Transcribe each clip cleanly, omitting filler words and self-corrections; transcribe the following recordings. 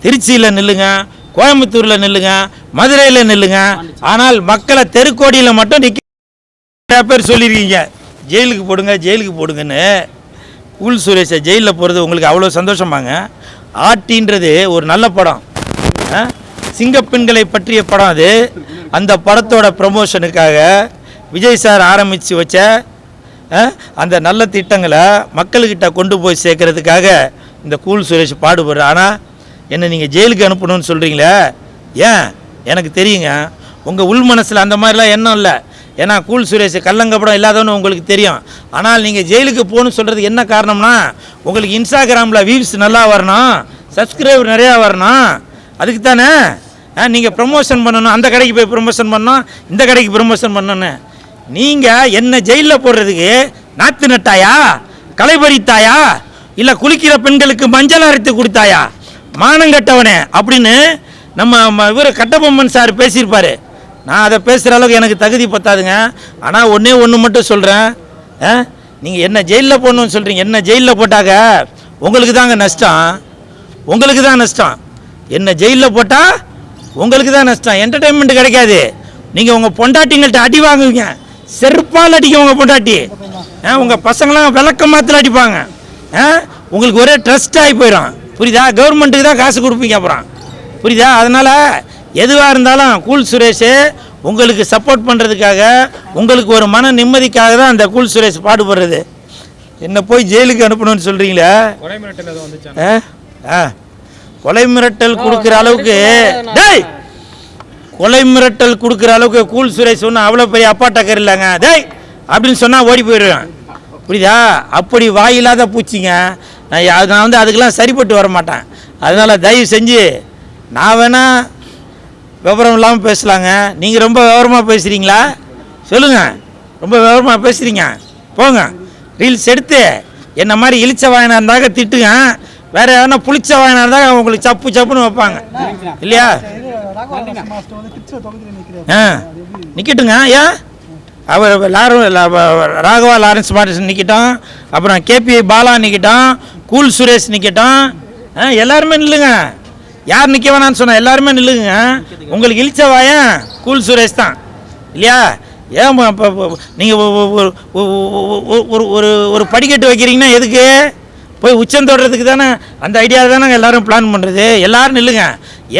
திருச்சியில் நில்லுங்க, கோயம்புத்தூரில் நில்லுங்க, மதுரையில் நில்லுங்க. ஆனால் மக்களை தெருக்கோடியில் மட்டும் நிறைய பேர் சொல்லியிருக்கீங்க ஜெயிலுக்கு போடுங்க ஜெயிலுக்கு போடுங்கன்னு. கூல் சுரேஷை ஜெயிலில் போகிறது உங்களுக்கு அவ்வளோ சந்தோஷமாங்க? ஆட்டின்றது ஒரு நல்ல படம், சிங்கப்பெண்களை பற்றிய படம் அது. அந்த படத்தோட ப்ரமோஷனுக்காக விஜய் சார் ஆரம்பித்து வச்ச அந்த நல்ல திட்டங்களை மக்கள்கிட்ட கொண்டு போய் சேர்க்கறதுக்காக இந்த கூல் சுரேஷ் பாடுபடுற. ஆனால் என்னை நீங்கள் ஜெயிலுக்கு அனுப்பணும்னு சொல்கிறீங்களே, ஏன்? எனக்கு தெரியுங்க உங்கள் உள் மனசில் அந்த மாதிரிலாம் எண்ணம் இல்லை. ஏன்னா கூல் சுரேஷ் கள்ளங்கப்படம் இல்லாதவன்னு உங்களுக்கு தெரியும். ஆனால் நீங்கள் ஜெயிலுக்கு போகணும்னு சொல்கிறதுக்கு என்ன காரணம்னா, உங்களுக்கு இன்ஸ்டாகிராமில் வியூஸ் நல்லா வரணும், சப்ஸ்கிரைபர் நிறையா வரணும், அதுக்கு தானே நீங்கள் ப்ரமோஷன் பண்ணணும். அந்த கடைக்கு போய் ப்ரமோஷன் பண்ணணும், இந்த கடைக்கு ப்ரமோஷன் பண்ணணுன்னு. நீங்கள் என்ன ஜெயிலில் போடுறதுக்கு நாற்று நட்டாயா, களைபறித்தாயா, இல்லை குளிக்கிற பெண்களுக்கு மஞ்சள் அரைத்து கொடுத்தாயா? மானங்கட்டவனே அப்படின்னு நம்ம இவர் கட்டபொம்மன் சார் பேசியிருப்பார். நான் அதை பேசுகிற அளவுக்கு எனக்கு தகுதி பத்தாதுங்க. ஆனால் ஒன்று மட்டும் சொல்கிறேன், நீங்கள் என்ன ஜெயிலில் போடணும்னு சொல்கிறீங்க. என்ன ஜெயிலில் போட்டாங்க உங்களுக்கு தாங்க நஷ்டம், உங்களுக்கு தான் நஷ்டம். என்ன ஜெயிலில் போட்டால் உங்களுக்கு தான் நஷ்டம், என்டர்டெயின்மெண்ட் கிடைக்காது. நீங்கள் உங்கள் பொண்டாட்டிங்கள்ட்ட அடி வாங்குவீங்க, செருப்பால் அடிக்க உங்கள் பொண்டாட்டி, உங்கள் பசங்களாம் விளக்க மாத்திர அடிப்பாங்க. உங்களுக்கு ஒரே ட்ரஸ்ட் ஆகி போயிடும், புரியுதா? கவர்மெண்ட்டுக்கு தான் காசு கொடுப்பீங்க அப்புறம், புரியுதா? அதனால் எதுவாக இருந்தாலும் கூல் சுரேஷ் உங்களுக்கு சப்போர்ட் பண்ணுறதுக்காக, உங்களுக்கு ஒரு மன நிம்மதிக்காக தான் அந்த கூல் சுரேஷ் பாடுபடுறது. என்ன போய் ஜெயிலுக்கு அனுப்பணும்னு சொல்கிறீங்களே, கொலை மிரட்டல் கொடுக்குற அளவுக்கு, டேய் கொலை மிரட்டல் கொடுக்குற அளவுக்கு கூல் சுரேஷ் ஒன்றும் அவ்வளோ பெரிய அப்பா டக்கர் இல்லைங்க. டேய் அப்படின்னு சொன்னால் ஓடி போயிடுவேன், புரியுதா? அப்படி வாயில்லாத பூச்சிங்க. நான் வந்து அதுக்கெல்லாம் சரிப்பட்டு வர மாட்டேன். அதனால் தயவு செஞ்சு நான் வேணால் விவரம் இல்லாமல் பேசலாங்க, நீங்கள் ரொம்ப விவரமாக பேசுகிறீங்களா? சொல்லுங்கள், ரொம்ப விவரமாக பேசுகிறீங்க, போங்க ரீல்ஸ் எடுத்து என்ன மாதிரி இழிச்ச வாயனாக இருந்தாங்க திட்டுங்க, வேறு எதனா புளிச்ச வாயனாக இருந்தால் உங்களுக்கு சப்பு சப்புன்னு வைப்பாங்க இல்லையா? நிற்கட்டுங்க. ஏன் அவர் ராகவா லாரன்ஸ் மார்டின் நிற்கட்டும், அப்புறம் கேபி பாலா நிற்கட்டும், கூல் சுரேஷ் நிற்கட்டும், எல்லாருமே நில்லுங்க. யார் நிற்க வேணான்னு சொன்னால் எல்லாருமே நில்லுங்க. உங்களுக்கு இழிச்ச வாயன் கூல் சுரேஷ் தான் இல்லையா? ஏன் இப்போ நீங்கள் ஒரு படிக்கட்டு வைக்கிறீங்கன்னா எதுக்கு? போய் உச்சம் தொடுறதுக்கு தானே. அந்த ஐடியாவில் தானே எல்லோரும் பிளான் பண்ணுறது. எல்லோரும் நில்லுங்க.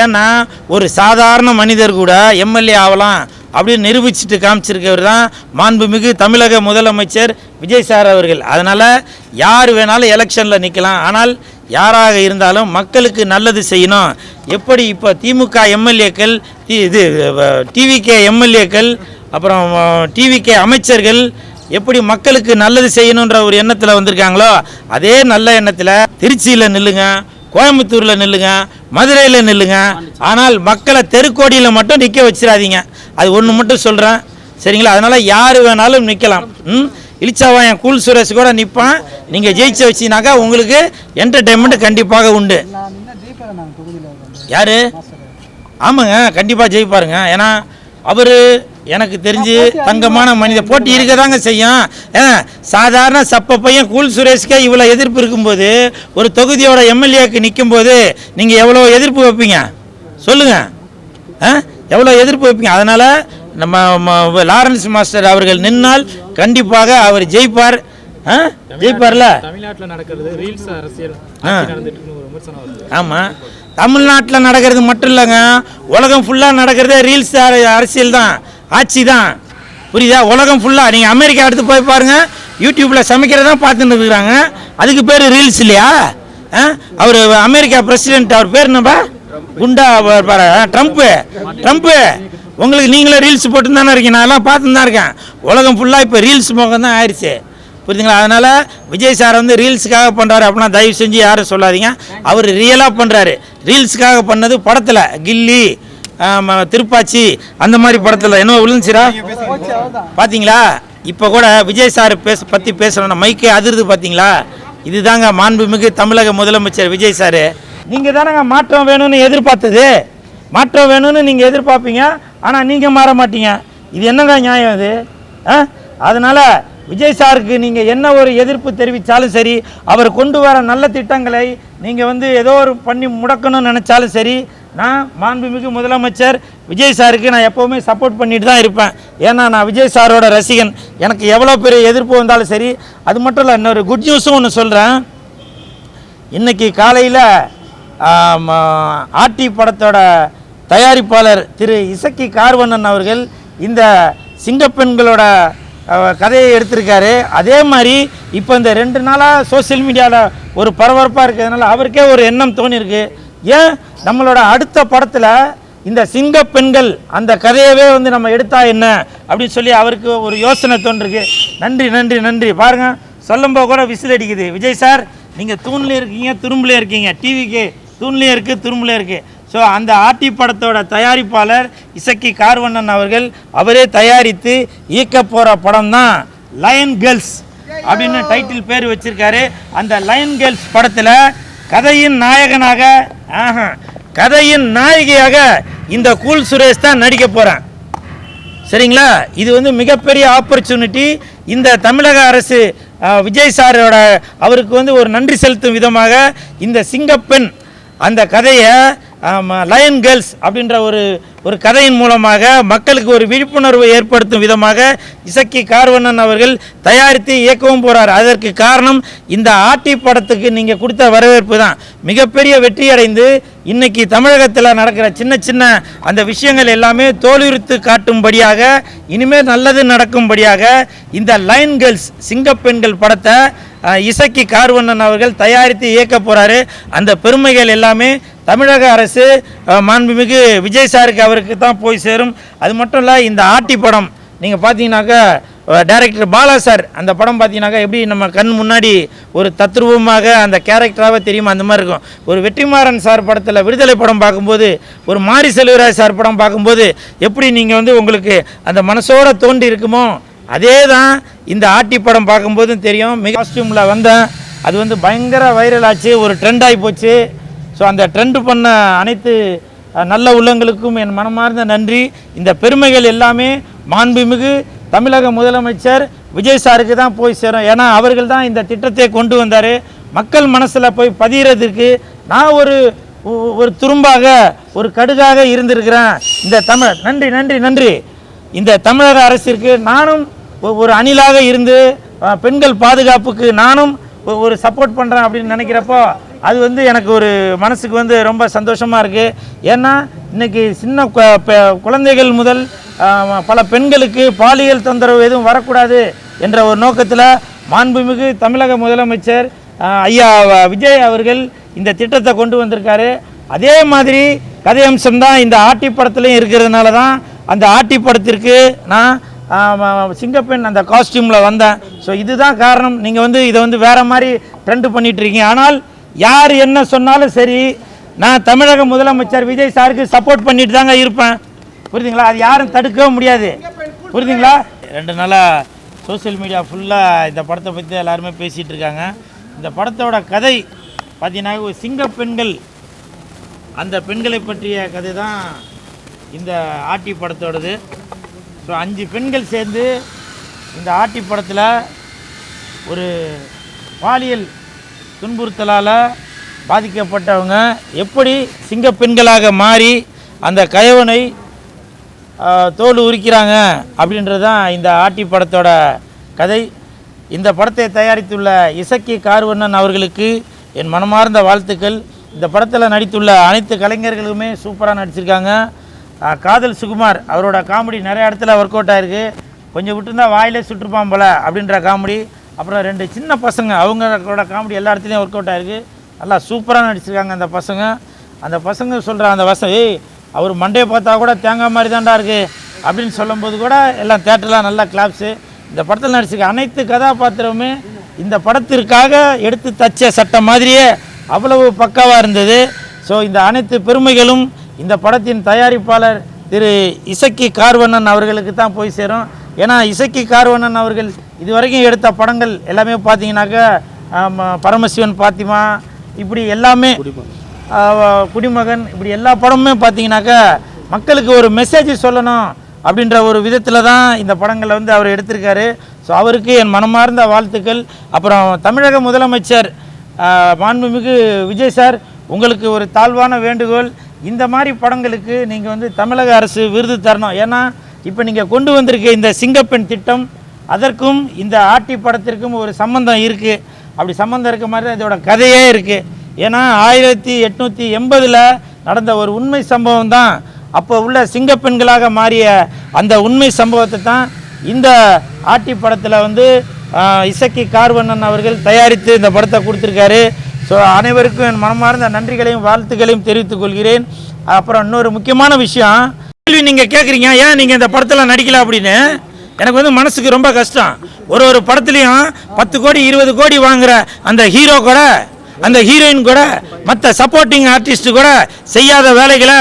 ஏன்னா ஒரு சாதாரண மனிதர் கூட எம்எல்ஏ ஆகலாம் அப்படின்னு நிரூபிச்சுட்டு காமிச்சிருக்கவர் தான் மாண்புமிகு தமிழக முதலமைச்சர் விஜய் சார் அவர்கள். அதனால் யார் வேணாலும் எலெக்ஷனில் நிற்கலாம், ஆனால் யாராக இருந்தாலும் மக்களுக்கு நல்லது செய்யணும். எப்படி இப்போ திமுக எம்எல்ஏக்கள், இது டிவிகே எம்எல்ஏக்கள், அப்புறம் டிவிகே அமைச்சர்கள் எப்படி மக்களுக்கு நல்லது செய்யணுன்ற ஒரு எண்ணத்தில் வந்திருக்காங்களோ, அதே நல்ல எண்ணத்தில் திருச்சியில் நில்லுங்க, கோயம்புத்தூரில் நில்லுங்க, மதுரையில் நில்லுங்க. ஆனால் மக்களை தெருக்கோடியில் மட்டும் நிற்க வச்சிடாதீங்க. அது ஒன்று மட்டும் சொல்கிறேன், சரிங்களா? அதனால் யார் வேணாலும் நிற்கலாம். இழிச்சாவாயன் கூல் சுரேஷ் கூட நிற்பான். நீங்கள் ஜெயிச்சு வச்சினாக்கா உங்களுக்கு என்டர்டெயின்மெண்ட் கண்டிப்பாக உண்டு. யார்? ஆமாங்க, கண்டிப்பாக ஜெயிப்பாருங்க. ஏன்னா அவர் எனக்கு தெரிஞ்சு தங்கமான மனித. போட்டி இருக்க தாங்க செய்யும். சாதாரண சப்ப பையன் கூல் சுரேஷ்கே இவ்வளோ எதிர்ப்பு இருக்கும்போது, ஒரு தொகுதியோட எம்எல்ஏக்கு நிற்கும்போது நீங்கள் எவ்வளோ எதிர்ப்பு வைப்பீங்க சொல்லுங்கள்? எவ்வளோ எதிர்ப்பு வைப்பீங்க? அதனால் நம்ம லாரன்ஸ் மாஸ்டர் அவர்கள் நின்னால் கண்டிப்பாக அவர் ஜெயிப்பார். ஜெயிப்பார்ல. தமிழ்நாட்டில் நடக்கிறது ரீல்ஸ் அரசியல். ஆமாம், தமிழ்நாட்டில் நடக்கிறது மட்டும் இல்லைங்க, உலகம் ஃபுல்லாக நடக்கிறது ரீல்ஸ் அரசியல் தான், ஆட்சி தான், புரியுதா? உலகம் ஃபுல்லாக நீங்கள் அமெரிக்கா எடுத்து போய் பாருங்கள், யூடியூப்பில் சமைக்கிறதான் பார்த்துன்னு இருக்கிறாங்க. அதுக்கு பேர் ரீல்ஸ் இல்லையா? அவர் அமெரிக்கா பிரசிடென்ட், அவர் பேர் என்னப்பா? குண்டா ட்ரம்ப்பு. உங்களுக்கு நீங்களே ரீல்ஸ் போட்டு தானே இருக்கீங்க, நான்லாம் பார்த்துன்னு தான் இருக்கேன். உலகம் ஃபுல்லாக இப்போ ரீல்ஸ் முகம் தான் ஆயிடுச்சு, புரியுதுங்களா? அதனால் விஜய் சார் வந்து ரீல்ஸுக்காக பண்ணுறாரு அப்படின்னா தயவு செஞ்சு யாரும் சொல்லாதீங்க. அவர் ரியலாக பண்ணுறாரு. ரீல்ஸுக்காக பண்ணது படத்தில் கில்லி, திருப்பாச்சி அந்த மாதிரி படத்தில் என்ன விழுந்துச்சுரா பார்த்தீங்களா? இப்போ கூட விஜய் சார் பற்றி பேசணும்னா மைக்கே அதிர்து பார்த்தீங்களா? இதுதாங்க மாண்புமிகு தமிழக முதலமைச்சர் விஜய் சார். நீங்கள் தானங்க மாற்றம் வேணும்னு எதிர்பார்த்தது. மாற்றம் வேணும்னு நீங்கள் எதிர்பார்ப்பீங்க, ஆனால் நீங்கள் மாற மாட்டீங்க. இது என்னங்க நியாயம் இது? அதனால் விஜய் சாருக்கு நீங்கள் என்ன ஒரு எதிர்ப்பு தெரிவித்தாலும் சரி, அவர் கொண்டு வர நல்ல திட்டங்களை நீங்கள் வந்து ஏதோ ஒரு பண்ணி முடக்கணும்னு நினச்சாலும் சரி, நான் மாண்புமிகு முதலமைச்சர் விஜய் சாருக்கு நான் எப்போவுமே சப்போர்ட் பண்ணிட்டு தான் இருப்பேன். ஏன்னா நான் விஜய் சாரோட ரசிகன். எனக்கு எவ்வளோ பெரிய எதிர்ப்பு வந்தாலும் சரி. அது மட்டும் இல்லை, இன்னொரு குட் நியூஸும் ஒன்று சொல்கிறேன். இன்றைக்கி காலையில் ஆர்டி படத்தோட தயாரிப்பாளர் திரு இசக்கி கார்வண்ணன் அவர்கள் இந்த சிங்கப்பெண்களோட கதையை எடுத்திருக்காரு. அதே மாதிரி இப்போ இந்த 2 நாளாக சோசியல் மீடியாவில் ஒரு பரபரப்பாக இருக்கிறதுனால அவருக்கே ஒரு எண்ணம் தோணியிருக்கு, ஏன் நம்மளோட அடுத்த படத்தில் இந்த சிங்கப்பெண்கள் அந்த கதையவே வந்து நம்ம எடுத்தா என்ன அப்படின்னு சொல்லி அவருக்கு ஒரு யோசனை தோன்றிருக்கு. நன்றி நன்றி நன்றி. பாருங்கள், சொல்லும்போது கூட விசில் அடிக்குது. விஜய் சார், நீங்கள் தூண்லேயே இருக்கீங்க, துரும்புலேயே இருக்கீங்க. டிவிக்கு தூண்லேயே இருக்குது, துரும்புலேயே இருக்குது. ஸோ அந்த ஆர்டி படத்தோட தயாரிப்பாளர் இசக்கி கார்வண்ணன் அவர்கள் அவரே தயாரித்து இயக்க போகிற படம் தான் லயன் கேர்ள்ஸ் அப்படின்னு டைட்டில் பேர் வச்சுருக்காரு. அந்த லயன் கேர்ள்ஸ் படத்தில் கதையின் நாயகனாக கதையின் நாயகியாக இந்த கூல் சுரேஷ் தான் நடிக்க போகிறேன். சரிங்களா? இது வந்து மிகப்பெரிய ஆப்பர்ச்சுனிட்டி. இந்த தமிழக அரசு விஜய் சாரோட அவருக்கு வந்து ஒரு நன்றி செலுத்தும் விதமாக இந்த சிங்கப்பெண் அந்த கதையை லயன் கேர்ள்ஸ் அப்படின்ற ஒரு கதையின் மூலமாக மக்களுக்கு ஒரு விழிப்புணர்வு ஏற்படுத்தும் விதமாக இசக்கி கார்வண்ணன் அவர்கள் தயாரித்து இயக்கவும் போகிறார். அதற்கு காரணம் இந்த ஆர்டி படத்துக்கு நீங்கள் கொடுத்த வரவேற்பு தான். மிகப்பெரிய வெற்றி அடைந்து இன்றைக்கி தமிழகத்தில் நடக்கிற சின்ன சின்ன அந்த விஷயங்கள் எல்லாமே தோலுரித்து காட்டும்படியாக, இனிமேல் நல்லது நடக்கும்படியாக இந்த லயன் கேர்ள்ஸ் சிங்கப்பெண்கள் படத்தை இசக்கி கார்வண்ணன் அவர்கள் தயாரித்து இயக்க போகிறாரு. அந்த பெருமைகள் எல்லாமே தமிழக அரசு மாண்புமிகு விஜய் சாருக்கு அவருக்கு தான் போய் சேரும். அது மட்டும் இல்லை, இந்த ஆர்டி படம் நீங்கள் பார்த்தீங்கன்னாக்கா டைரக்டர் பாலா சார் அந்த படம் பார்த்தீங்கன்னாக்கா எப்படி நம்ம கண் முன்னாடி ஒரு தத்ரூபமாக அந்த கேரக்டராகவே தெரியுமா, அந்த மாதிரி இருக்கும். ஒரு வெற்றிமாறன் சார் படத்தில் விடுதலை படம் பார்க்கும்போது, ஒரு மாரி செல்வராஜ் சார் படம் பார்க்கும்போது எப்படி நீங்கள் வந்து உங்களுக்கு அந்த மனசோட தோண்டி இருக்குமோ, அதே தான் இந்த ஆர்டி படம் பார்க்கும்போதும் தெரியும். மிக காஸ்டியூமில் வந்தேன், அது வந்து பயங்கர வைரல் ஆச்சு, ஒரு ட்ரெண்ட் ஆகி போச்சு. ஸோ அந்த ட்ரெண்டு பண்ண அனைத்து நல்ல உள்ளங்களுக்கும் என் மனமார்ந்த நன்றி. இந்த பெருமைகள் எல்லாமே மாண்புமிகு தமிழக முதலமைச்சர் விஜய் சாருக்கு தான் போய் சேரும். ஏன்னா அவர்கள் தான் இந்த திட்டத்தை கொண்டு வந்தார். மக்கள் மனசில் போய் பதிகிறதுக்கு நான் ஒரு துரும்பாக ஒரு கடுகாக இருந்திருக்கிறேன். இந்த நன்றி நன்றி நன்றி. இந்த தமிழக அரசிற்கு நானும் ஒரு அணிலாக இருந்து பெண்கள் பாதுகாப்புக்கு நானும் ஒரு சப்போர்ட் பண்ணுறேன் அப்படின்னு நினைக்கிறப்போ அது வந்து எனக்கு ஒரு மனசுக்கு வந்து ரொம்ப சந்தோஷமாக இருக்குது. ஏன்னா இன்றைக்கி சின்ன குழந்தைகள் முதல் பல பெண்களுக்கு பாலியல் தொந்தரவு எதுவும் வரக்கூடாது என்ற ஒரு நோக்கத்தில் மாண்புமிகு தமிழக முதலமைச்சர் ஐயா விஜய் அவர்கள் இந்த திட்டத்தை கொண்டு வந்திருக்காரு. அதே மாதிரி கதை அம்சம்தான் இந்த ஆர்டி படத்துலையும் இருக்கிறதுனால தான் அந்த ஆர்டி படத்திற்கு நான் சிங்கப்பெண் அந்த காஸ்டியூமில் வந்தேன். ஸோ இதுதான் காரணம். நீங்கள் வந்து இதை வந்து வேறு மாதிரி ட்ரெண்டு பண்ணிகிட்ருக்கீங்க. ஆனால் யார் என்ன சொன்னாலும் சரி, நான் தமிழக முதலமைச்சர் விஜய் சாருக்கு சப்போர்ட் பண்ணிட்டு தாங்க இருப்பேன். புரியுதுங்களா? அது யாரும் தடுக்கவும் முடியாது. புரியுதுங்களா? 2 நாளாக சோசியல் மீடியா ஃபுல்லாக இந்த படத்தை பற்றி எல்லாருமே பேசிகிட்டு இருக்காங்க. இந்த படத்தோட கதை பார்த்தீங்கன்னா ஒரு சிங்கப்பெண்கள், அந்த பெண்களை பற்றிய கதை தான் இந்த ஆர்டி படத்தோடது. ஸோ 5 பெண்கள் சேர்ந்து இந்த ஆர்டி படத்தில் ஒரு பாலியல் துன்புறுத்தலால் பாதிக்கப்பட்டவங்க எப்படி சிங்கப்பெண்களாக மாறி அந்த கயவனை தோல் உரிக்கிறாங்க அப்படின்றது தான் இந்த ஆர்டி படத்தோட கதை. இந்த படத்தை தயாரித்துள்ள இசக்கி கார்வண்ணன் அவர்களுக்கு என் மனமார்ந்த வாழ்த்துக்கள். இந்த படத்தில் நடித்துள்ள அனைத்து கலைஞர்களுமே சூப்பராக நடிச்சிருக்காங்க. காதல் சுகுமார் அவரோட காமெடி நிறைய இடத்துல ஒர்க் அவுட் ஆகிருக்கு. கொஞ்சம் விட்டுருந்தா வாயிலே சுற்றுப்பான் போல அப்படின்ற காமெடி. அப்புறம் 2 சின்ன பசங்க அவங்களோட காமெடி எல்லா இடத்துலையும் ஒர்க் அவுட் ஆகிருக்கு. நல்லா சூப்பராக நடிச்சிருக்காங்க அந்த பசங்க சொல்கிற அந்த அவர் மண்டே பார்த்தா கூட தேங்காய் மாதிரி தான்டா இருக்குது அப்படின்னு சொல்லும்போது கூட எல்லாம் தேட்டர்லாம் நல்லா கிளாப்ஸு. இந்த படத்தில் நடிச்சிருக்க அனைத்து கதாபாத்திரமுமே இந்த படத்திற்காக எடுத்து தச்ச சட்டம் மாதிரியே அவ்வளவு பக்காவாக இருந்தது. ஸோ இந்த அனைத்து பெருமைகளும் இந்த படத்தின் தயாரிப்பாளர் திரு இசக்கி கார்வண்ணன் அவர்களுக்கு தான் போய் சேரும். ஏன்னா இசக்கி கார்வண்ணன் அவர்கள் இதுவரைக்கும் எடுத்த படங்கள் எல்லாமே பார்த்தீங்கன்னாக்கா பரமசிவன், பாத்திமா, இப்படி எல்லாமே குடிமகன், இப்படி எல்லா படமுமே பார்த்தீங்கன்னாக்கா மக்களுக்கு ஒரு மெசேஜ் சொல்லணும் அப்படின்ற ஒரு விதத்தில் தான் இந்த படங்களை வந்து அவர் எடுத்திருக்காரு. ஸோ அவருக்கு என் மனமார்ந்த வாழ்த்துக்கள். அப்புறம் தமிழக முதலமைச்சர் மாண்புமிகு விஜய் சார், உங்களுக்கு ஒரு தாழ்வான வேண்டுகோள், இந்த மாதிரி படங்களுக்கு நீங்கள் வந்து தமிழக அரசு விருது தரணும். ஏன்னா இப்போ நீங்கள் கொண்டு வந்திருக்க இந்த சிங்கப்பெண் திட்டம் அதற்கும் இந்த ஆட்டி படத்திற்கும் ஒரு சம்பந்தம் இருக்குது. அப்படி சம்பந்தம் இருக்க மாதிரி தான் இதோட கதையே இருக்குது. ஏன்னா 1880 நடந்த ஒரு உண்மை சம்பவம் தான் அப்போ உள்ள சிங்கப்பெண்களாக மாறிய அந்த உண்மை சம்பவத்தை தான் இந்த ஆட்டி படத்தில் வந்து இசக்கி கார்வண்ணன் அவர்கள் தயாரித்து இந்த படத்தை கொடுத்துருக்காரு. ஸோ அனைவருக்கும் என் மனமார்ந்த நன்றிகளையும் வாழ்த்துக்களையும் தெரிவித்துக் கொள்கிறேன். அப்புறம் இன்னொரு முக்கியமான விஷயம், கேள்வி நீங்கள் கேட்குறீங்க, ஏன் நீங்கள் இந்த படத்தில் நடிக்கல அப்படின்னு. எனக்கு வந்து மனசுக்கு ரொம்ப கஷ்டம். ஒரு படத்துலையும் 10 கோடி 20 கோடி வாங்குகிற அந்த ஹீரோ கூட, அந்த ஹீரோயின் கூட, மற்ற சப்போர்ட்டிங் ஆர்டிஸ்ட் கூட செய்யாத வேலைகளை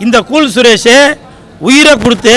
இந்த கூல் சுரேஷ் உயிரை கொடுத்து